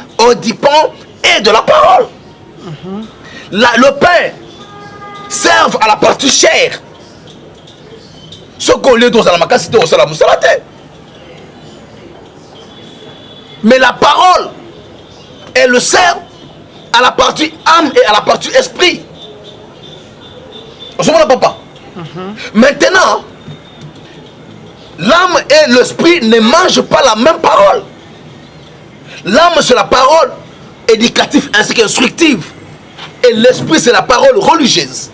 du pain et de la parole. Le pain servent à la partie chair. Ce qu'on les doit à la macacité au salam salate. Mais la parole, elle sert à la partie âme et à la partie esprit. Je ne comprends pas. Maintenant, l'âme et l'esprit ne mangent pas la même parole. L'âme, c'est la parole éducative ainsi qu'instructive. Et l'esprit, c'est la parole religieuse.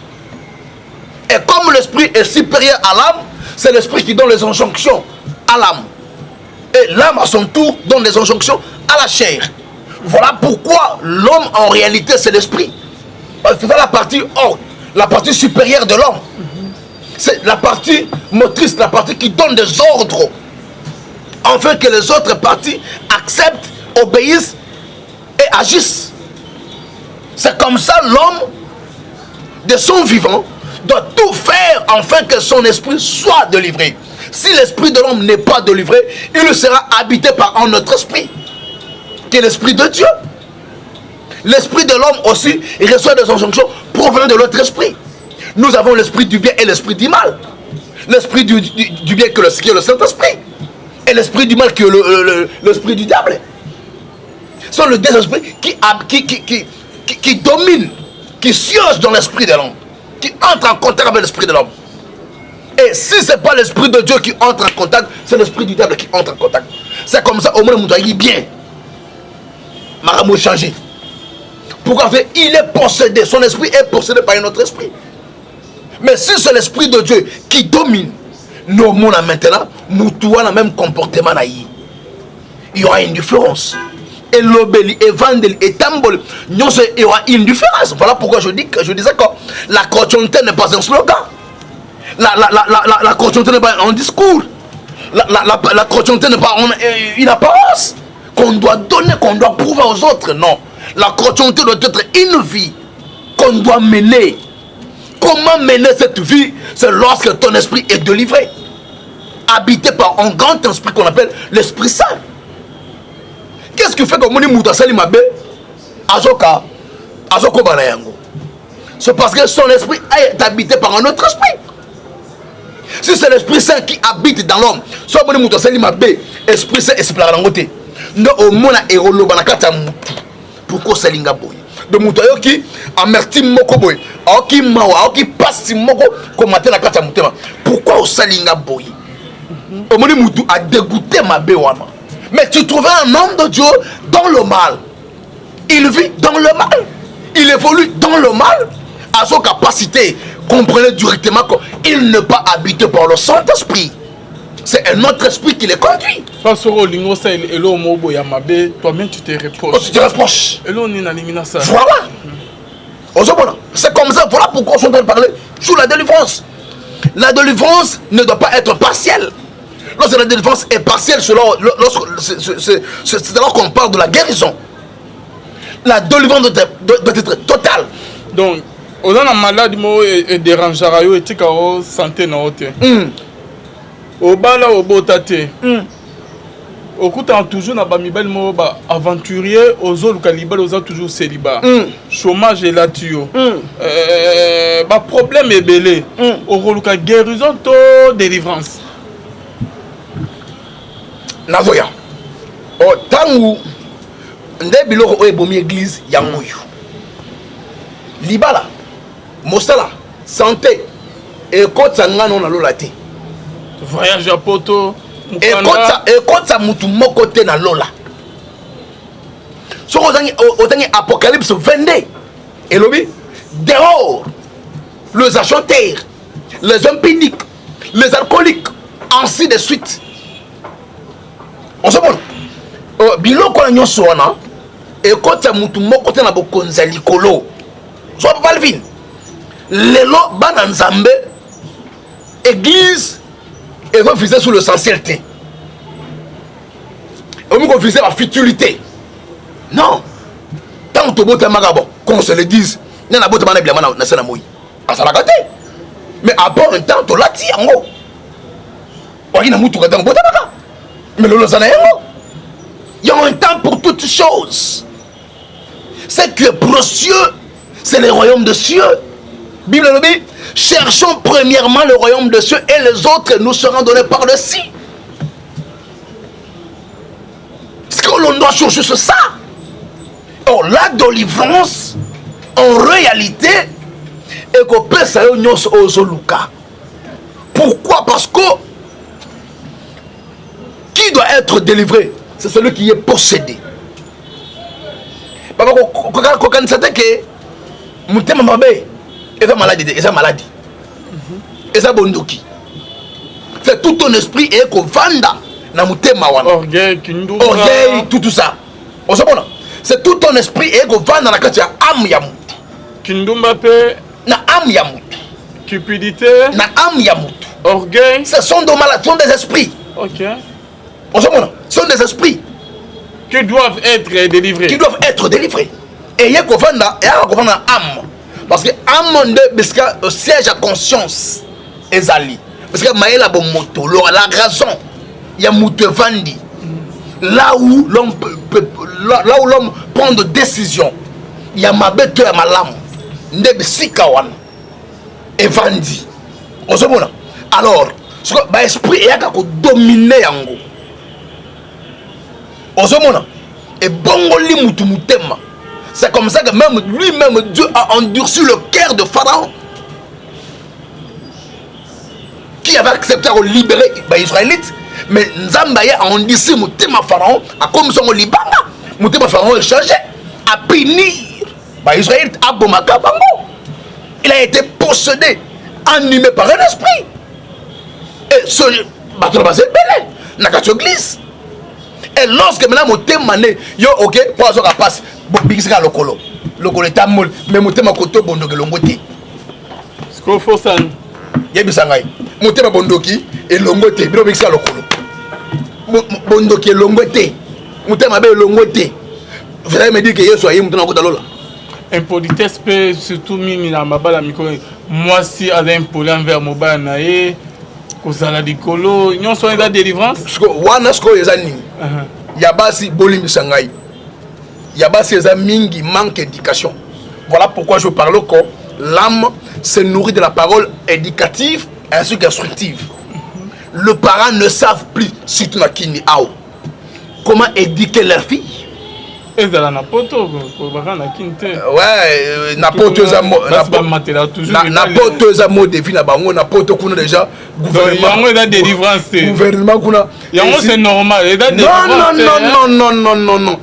Et comme l'esprit est supérieur à l'âme, c'est l'esprit qui donne les injonctions à l'âme. Et l'âme, à son tour, donne les injonctions à la chair. Voilà pourquoi l'homme, en réalité, c'est l'esprit. C'est la partie haute, la partie supérieure de l'homme. C'est la partie motrice, la partie qui donne des ordres. Afin que les autres parties acceptent, obéissent et agissent. C'est comme ça l'homme, de son vivant, doit tout faire afin que son esprit soit délivré. Si l'esprit de l'homme n'est pas délivré, il sera habité par un autre esprit, qui est l'esprit de Dieu. L'esprit de l'homme aussi, il reçoit des injonctions provenant de l'autre esprit. Nous avons l'esprit du bien et l'esprit du mal. L'esprit du bien qui est le Saint-Esprit. Et l'esprit du mal qui est l'esprit du diable. Ce sont les deux esprits qui dominent, qui siègent dans l'esprit de l'homme, qui entrent en contact avec l'esprit de l'homme. Et si ce n'est pas l'esprit de Dieu qui entre en contact, c'est l'esprit du diable qui entre en contact. C'est comme ça, au moins, on dit bien. Maramou changé. Pourquoi faire? Il est possédé, son esprit est possédé par un autre esprit. Mais si c'est l'esprit de Dieu qui domine, nous, maintenant, nous avons le même comportement. Il y aura une différence. Et l'obéli, et vendel, et tambol, il y aura une différence. Voilà pourquoi je disais que la chrétienté n'est pas un slogan. La chrétienté n'est pas un discours. La chrétienté n'est pas une apparence qu'on doit donner, qu'on doit prouver aux autres. Non. La chrétienté doit être une vie qu'on doit mener. Comment mener cette vie? C'est lorsque ton esprit est délivré. habité par un grand esprit qu'on appelle l'Esprit Saint. Qu'est-ce qui fait que Moni Moutasali Mabé Azoko Banayango? C'est parce que son esprit est habité par un autre esprit. Si c'est l'Esprit Saint qui habite dans l'homme, soit Moni Moutasali Mabé, Esprit Saint, Esprit Saint, non, au monde a érolo banakata mutu. Pourquoi Salinga Boy? De Moutayo qui amertime moko boy, qui mawa, qui passe moko comme matin la kata mutema. Pourquoi au Salinga Boy? Au Moni Moutou a dégoûté ma béwana. Mais tu trouvais un homme de Dieu dans le mal. Il vit dans le mal. Il évolue dans le mal. À son capacité, comprenez directement qu'il n'est pas habité par le Saint-Esprit. C'est un autre esprit qui les conduit. Parce que toi-même tu te reproches. Oh, tu te reproches. Voilà. C'est comme ça. Voilà pourquoi on est en train de parler sur la délivrance. La délivrance ne doit pas être partielle. Lorsque la délivrance est partielle, c'est alors qu'on parle de la guérison. La délivrance doit être totale. Donc, on a une maladie et dérangera yo et santé na ote. Obala obotate. Okuta toujours na bamibel mo ba aventurier ozo lukalibal oza toujours célibat. Chômage et latio. Ba problème est belé. Oroluka guérison to délivrance. Nazoya. O tangu nde biloko oyo ebomi église yango yo. Libala, mosala, santé, ekota ngano na lola te. Voyage à poto, ekota mutu moko te na lola. So otangi Apocalypse 22. Elobi, dehors, les achanteurs, les hommes péniques, les alcooliques, ainsi de suite. On se bon. Biloko na nyonso wana, ekota mutu moko te na bokonza likolo. Soit Balvin, lelo bana nzambe, église, et va viser sur le sensibilité. Et on va viser la futilité. Non. Tant que tu as magabo, qu'on se le dise, il y a un bout de manabla na senamoui. À ça la gâté. Mais après un temps, tu l'as dit en haut. Il y a un moutou dans le bout de maga. Mais le lozana est en haut. Il y a un temps pour toutes choses. C'est que précieux. C'est le royaume de cieux. Bible nous dit, cherchons premièrement le royaume de cieux et les autres nous seront donnés par-dessus. Ce que l'on doit chercher, c'est ça. Or, la délivrance, en réalité, est qu'on peut savoir aux Luka. Pourquoi? Parce que qui doit être délivré? C'est celui qui est possédé. Papa, quand on sait que Moutema Mabé, et sa maladie, et sa maladie, et sa bondoki. C'est tout ton esprit et qu'on vanda na Moutema wana. Orgueil, tout ça. On se bon. C'est tout ton esprit et qu'on vanda na katia am ya mutu. Kindumba pe na am ya mutu. Cupidité na am ya mutu. Orgueil. Ce sont des maladies, sont des esprits. OK. On se bon. Ce sont des esprits qui doivent être délivrés. Qui doivent être délivrés. Et il y a qu'on vanda et qu'on vanda âme. Parce que âme parce que siège à conscience ezali. Parce que maïla bon moto, la raison, il y a moto vandi. Là où l'homme prend des décisions, il y a ma bête et ma lame. Ndebe sikawan et vandi. On se bon. Alors, ce que l'esprit est à dominer yango. On se bon. Et bongo li mutu mutema. C'est comme ça que même lui-même, Dieu a endurci le cœur de Pharaon. Qui avait accepté de libérer les Israélites. Mais Nzambaya a endurci le Pharaon. A comme son Libanga. Le Pharaon est changé. A punir les Israélites à Bomaka Bango. Il a été possédé, animé par un esprit. Et ce bateau basé belé. Nakacho glisse. Et lorsque maintenant mon thème mané, yo ok, pour avoir passe, bigisa lokolo. Lokolo est amol, mais mon thème koto bondoki longote. Ce qu'il faut ça. Yebisangai. Mon thème bondoki et longote, biro bigisa lokolo. Bondoki longote. Mon thème abe longote. Vous allez me dire que yeso ayi mutana kota lola. Impolitesse peut surtout mimi na mabala miko. Moi si avec impoli envers mobile nae. kozala likolo nyonso eza délivrance wana sko eza nini ya basi bolimbisa ngai ya basi eza mingi manque d'éducation. Voilà pourquoi je parle que l'âme se nourrit de la parole éducative ainsi qu'instructive. Les parents ne savent plus surtout na kini ao comment éduquer leur fille. ezala na poto baka na kinte ouais na poto za na poto za mot de vie na bango na poto kuna déjà gouvernement eza délivrance gouvernement kuna yango c'est normal eza délivrance non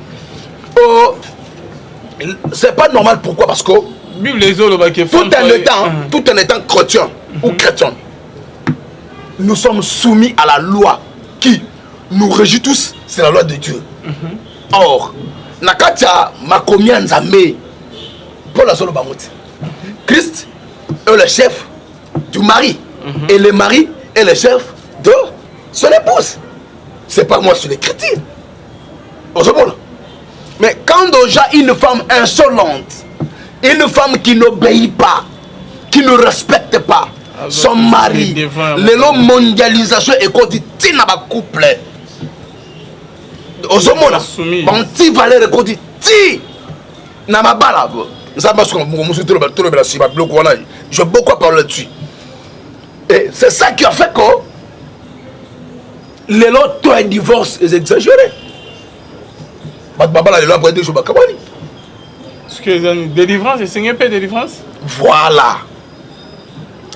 oh c'est pas normal. Pourquoi? Parce que Bible les autres tout en étant chrétien ou chrétien, nous sommes soumis à la loi qui nous régit tous, c'est la loi de Dieu. Or Nakatia Makomia Nzambe pour la solo Bamouti. Christ est le chef du mari et le mari est le chef de son épouse. C'est pas moi, c'est l'écriture. Mais quand déjà une femme insolente, une femme qui n'obéit pas, qui ne respecte pas son mari, le mondialisation est qu'on dit tina ba couple. Ozomona, bon ti valeur est qu'on dit ti na ma bala. Ça parce que je beaucoup parler là-dessus. Et c'est ça qui a fait que les lots de divorce est exagéré. Délivrance, c'est pas délivrance. Voilà.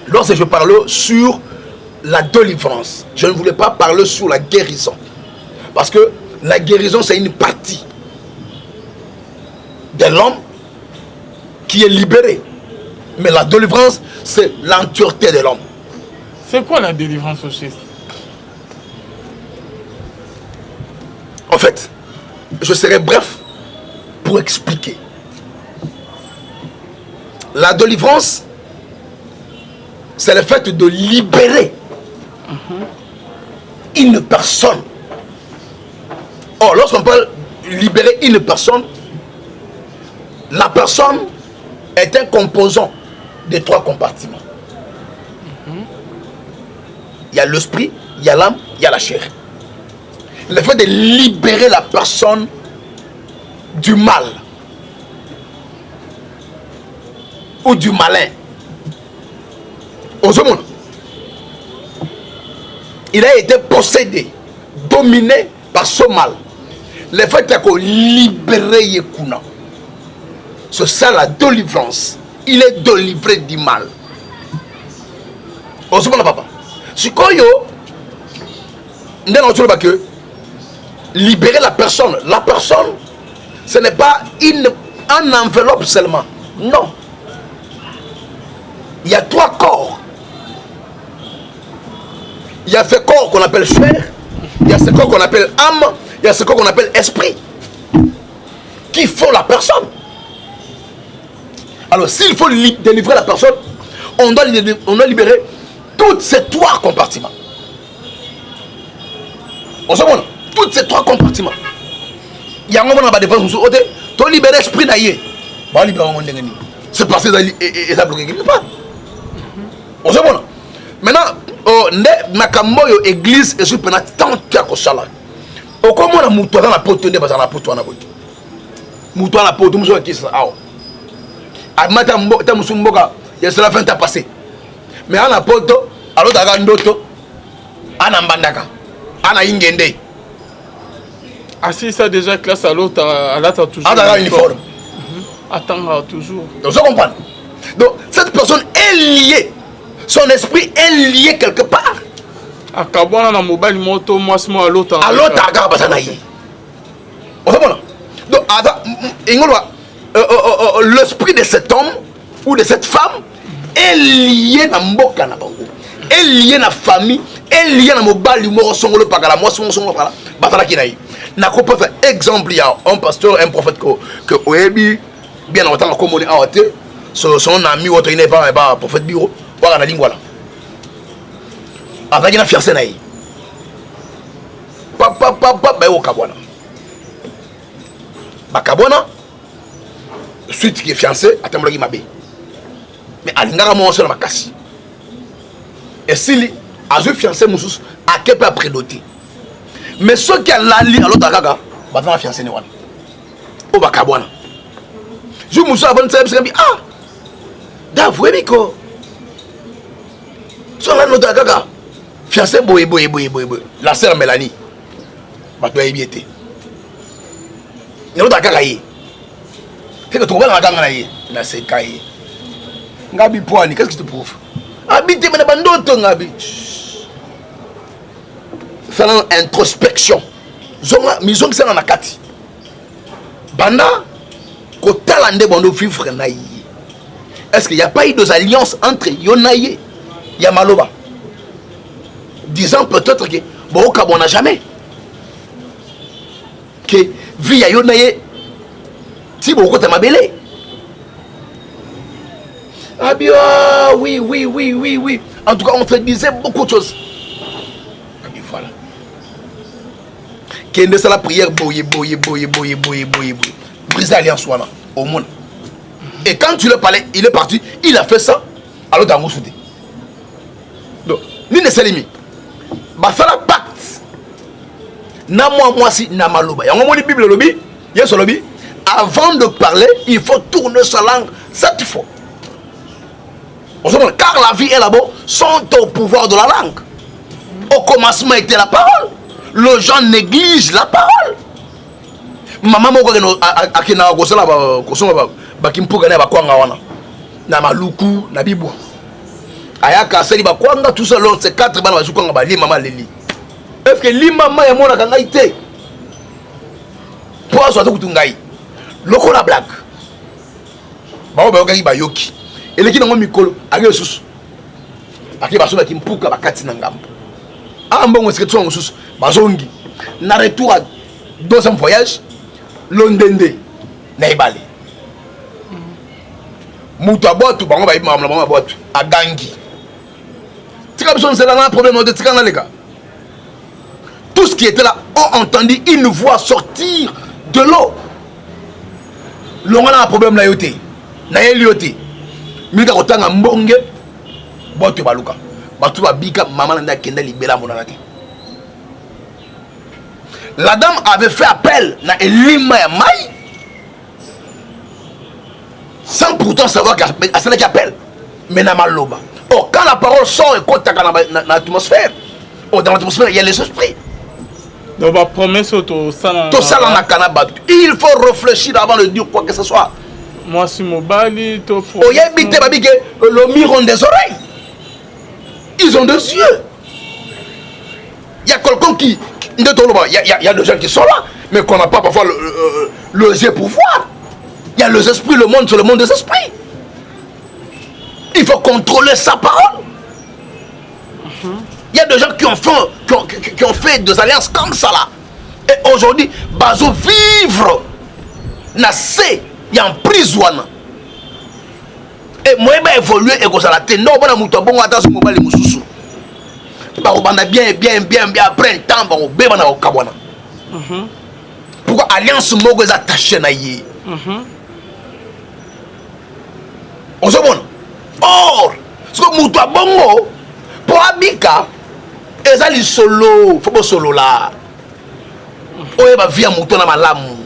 Lorsque je parle sur la délivrance, je ne voulais pas parler sur la guérison. Parce que la guérison, c'est une partie de l'homme qui est libéré. Mais la délivrance, c'est l'entièreté de l'homme. C'est quoi la délivrance au Christ? En fait, je serai bref pour expliquer. La délivrance, c'est le fait de libérer une personne. Or, lorsqu'on peut libérer une personne, la personne est un composant de 3 compartiments. Il y a l'esprit, il y a l'âme, il y a la chair. Le fait de libérer la personne du mal ou du malin. Il a été possédé, dominé par ce mal. Le fait de libérer Yekuna, c'est ça la délivrance. Il est délivré du mal. Papa. Si libérer la personne, ce n'est pas un enveloppe seulement. Non. Il y a 3 corps. Il y a ce corps qu'on appelle chair, il y a ce corps qu'on appelle âme, il y a ce corps qu'on appelle esprit, qui font la personne. Alors, s'il faut délivrer la personne, on doit libérer tous ces 3 compartiments. On se voit, tous ces 3 compartiments. Il y a un moment où on va défendre, tu libérer l'esprit d'ailleurs. C'est parce que ça bloque quelque part. On se voit. Maintenant, Nakamoyo église et sur pendant tant qu'il y a que ça là. Au comment on a mouton dans la porte de bazar la porte on a bout. Mouton la porte nous qui ça. Ah. Matin ta musumboka, il y a cela 20 ans passé. Mais à la porte alors daga ndoto ana mbandaka. Ana ingende. Ah si ça déjà classe à l'autre à la toujours. Ah daga uniforme. Attends toujours. Donc vous comprenez. Donc cette personne est liée. Son esprit est lié quelque part. À Kabwana na mobile moto moi à l'autre. À l'autre aga basanaï. Donc l'esprit de cet homme ou de cette femme est lié na mboka na bango. Est lié na famille, est lié na mobile mo songolo pakala moi songolo pakala batala kinaï. Na ko peut exemple il y a un pasteur, un prophète que oyebi bien autant comme on est en tête son ami autre il n'est pas prophète bureau. Voilà la lingua là. Avec une fiancée naïe. Papa ben au Kabwana. Ba Kabwana suite qui est fiancé à Tambogi Mabé. Mais à l'ingara mon seul makasi. Et si azwi fiancé mosusu akepe aprédoté mais soki alali alota kaka baza na fiancé ne wana oyo bakabwana jour mosusu abonisa biso ah davouebi ko so alali alota kaka fiancé boye la sœur Mélanie bato bayebi ete alota kaka ye feke tokobana kanga na ye naseka ye ngabi poani qu'est-ce qui te prouve habite mena bandoto ngabi faisant introspection zonga mizong sana nakati banda kotala nde bando vivre na ye est-ce qu'il y a pas eu des alliances entre yonaye ya maloba disant peut-être que boka bona jamais que vie ya yonaye si boko ta mabele ah bien oui en tout cas on te disait beaucoup de choses ah bien voilà kende sala prière boye briser alliance wana au monde et quand tu le parlais il est parti il a fait ça alors dans soudé donc ni ne salimi ba fala pacte na moi si na maloba yango moni bible lobi yeso lobi avant de parler il faut tourner sa langue 7 fois car la vie et la mort sont au pouvoir de la langue. Au commencement était la parole. Les gens négligent la parole. Maman moko akina kosala kosoma bakimpuka na bakwanga wana na maluku na bibwa ayaka seli bakwanga tout ça long c'est 4 bana bazukwanga bali mama leli est-ce que li mama ya mona kanga ite poso atukutungai loko la blague ba ba bayoki eleki nango mikolo ake susu ake baso bakimpuka bakati na ngambo ambongo seketso ngo susu bazongi na retour à deuxième voyage londende na ebale mutu abotu bango ba imamla bango abotu agangi tika biso c'est là un problème de tika na lega tout ce qui était là ont entendu une voix sortir de l'eau l'on a un problème na yote na eliote mika kotanga mbonge boto baluka batu babika maman nda kenda libela monana te. La dame avait fait appel na elima ya mai sans pourtant savoir qu'elle qui appelle mais na maloba. Oh, quand la parole sort et quand dans l'atmosphère, oh, dans l'atmosphère il y a les esprits. Donc la promesse tout ça na kanaba. Il faut réfléchir avant de dire quoi que ce soit. Moi si mobali to oh, y a bité babike le miron des oreilles. Ils ont des yeux. Il y a quelqu'un qui il y a des gens qui sont là, mais qu'on n'a pas parfois le yeux pour voir. Il y a les esprits, le monde, c'est le monde des esprits. Il faut contrôler sa parole. Il y a des gens qui ont fait des alliances comme ça là. Et aujourd'hui, bazo vivre na c'est il y a en prison. Et moi je évoluer et comme ça la tête non bon muto bon attention mobile mususu. Ba obanda bien après un temps ba obeba na okabwana. Pourquoi alliance moko est attachée na yé. On se bon. Or, ce que muto bongo pour abika ezali solo, faut solo là. Oye ba via muto na malamu.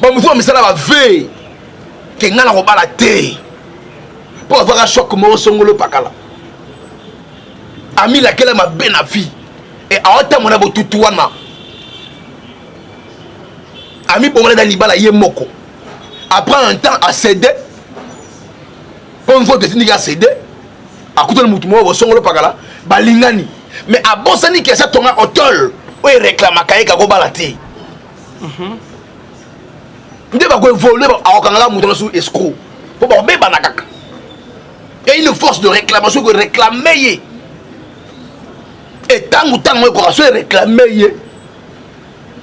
Ba muto misala ba ve ke ngala ko bala te. Pour avoir un choc mo songolo pakala. Ami laquelle ma ben a vie et a ota mona botutu wana. Ami bomona da libala ye moko. Après un temps à céder. Pour une fois que tu as cédé, à côté de Moutoumou, au son le pagala, balingani. Mais à Bossani, qui est ça, ton hôtel, où il réclame à Kaye Kago Balati. Il va voler à Okangala Moutoumou sous escroc. Pour bomber Banakak. Il y a une force de réclamation que réclamer. Et tant ou tant, moi, pour réclamer.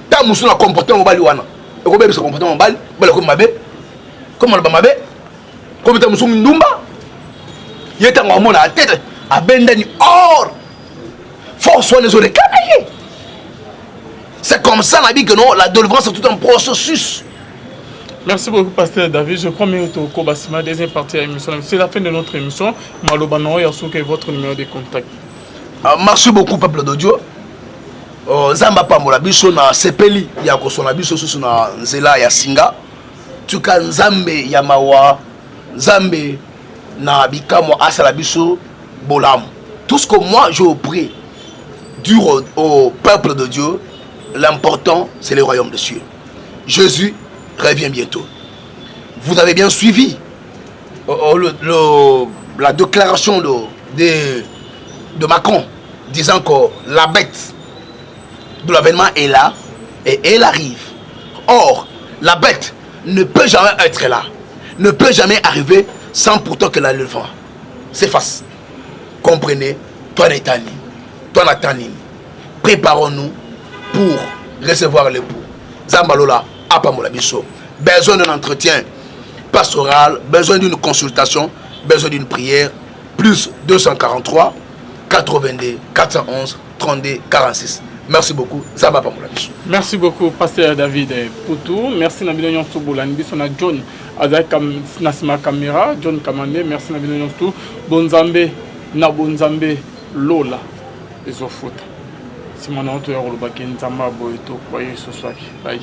Tant que nous comportement baliwana. Et comme ce comportement bal, comme mabé, comme le bamabé. Comme tu as dit, Ndumba, il est en la tête, à Bendani, or, force les autres réclamer. C'est comme ça, la vie que non, la délivrance est tout un processus. Merci beaucoup, Pasteur David. Je crois que la deuxième partie de l'émission. C'est la fin de notre émission. Malobano, Yasuke, votre numéro de contact. Merci beaucoup, peuple d'audio. Zamba Pamola biso na sepeli ya kosona biso susu na nzela ya singa. Tuka nzambe ya mawa, nzambe na bikamo asala biso bolam. Tout ce que moi je prie dur au peuple de Dieu, l'important c'est le royaume des cieux. Jésus revient bientôt. Vous avez bien suivi la déclaration de Macron disant que la bête de l'avènement est là et elle arrive. Or, la bête ne peut jamais être là, ne peut jamais arriver sans pourtant que l'éléphant s'efface. Comprenez, toi Netani, toi Natani, préparons-nous pour recevoir l'époux. Zambalola, Apamola Bisso. Besoin d'un entretien pastoral, besoin d'une consultation, besoin d'une prière, plus 243 82 411 32 46. Merci beaucoup. Zamba Pamola Bisso. Merci beaucoup, Pasteur David Poutou. Merci Nabino Nyonsu Boulani. On a John Azak Nasima Kamera, John Kamande. Merci Nabino Nyonsu. Bonzambe, Nabonzambe, Lola. Les autres. Si mon nom est Nzamba Boito, voyez ce soir. Bye.